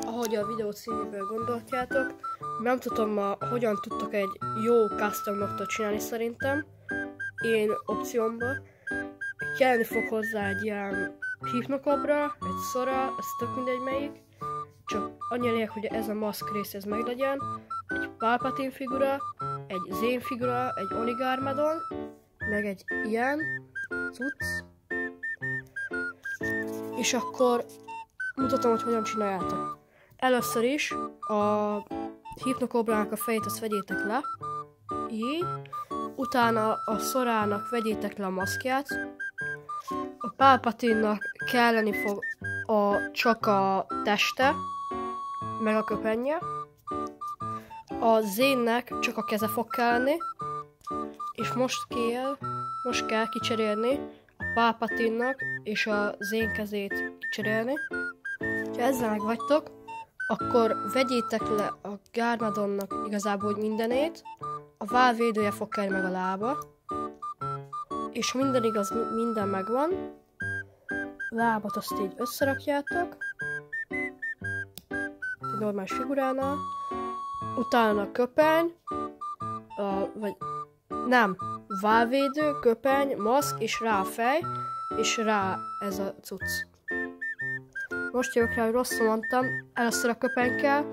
Ahogy a videó címéből gondoltjátok, nem tudom ma, hogyan tudtok egy jó custom noktot csinálni szerintem. Én opciómba. Kelleni fog hozzá egy ilyen hipnokobra, egy szora, ez tök mindegy melyik. Csak annyi lényeg, hogy ez a maszk rész ez meglegyen. Egy Palpatine figura, egy Zane figura, egy Onigarmadon, meg egy ilyen cucc. És akkor mutatom, hogy hogyan csináljátok. Először is a hipnokobrának a fejét azt vegyétek le, így. Utána a szorának vegyétek le a maszkját. A Palpatine-nak kelleni fog csak a teste, meg a köpenye. A Zane-nek csak a keze fog kelleni. És most kell kicserélni a Palpatine-nak és a Zane kezét kicserélni. Ha ezzel meg vagytok, akkor vegyétek le a Garmadonnak igazából mindenét, a válvédője fog kelleni meg a lába, és minden igaz, minden megvan. Lábat azt így összerakjátok, egy normális figuránál, utána a köpeny, válvédő, köpeny, maszk, és rá a fej, és rá ez a cucc. Most jövök rá, hogy rosszul mondtam, először a köpeny kell,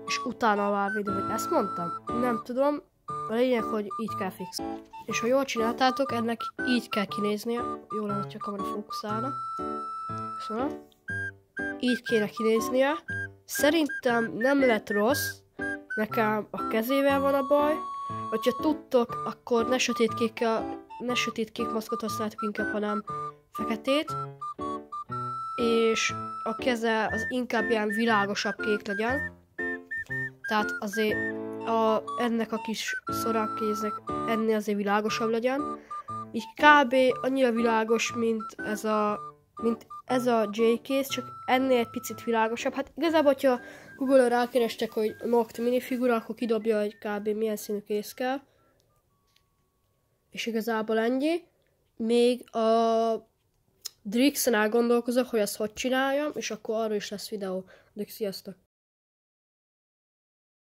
és utána a válvédő, vagy ezt mondtam? Nem tudom, a lényeg, hogy így kell fix. És ha jól csináltátok, ennek így kell kinéznie, jól lenne, hogy a kamera fókuszálna. Köszönöm. Így kéne kinéznie. Szerintem nem lett rossz, nekem a kezével van a baj, hogyha tudtok, akkor ne sötétkék maszkot használtok inkább, hanem feketét. És a keze az inkább ilyen világosabb kék legyen. Tehát azért ennek a kis szorakéznek ennél azért világosabb legyen. Így kb. Annyira világos, mint ez a J-kéz, csak ennél egy picit világosabb. Hát igazából, hogyha Google-on rákerestek, hogy Noct minifigura, akkor kidobja, hogy kb. Milyen színű kéz kell. És igazából ennyi. Még a Drixen elgondolkozok, hogy ezt hogy csináljam, és akkor arról is lesz videó. De sziasztok!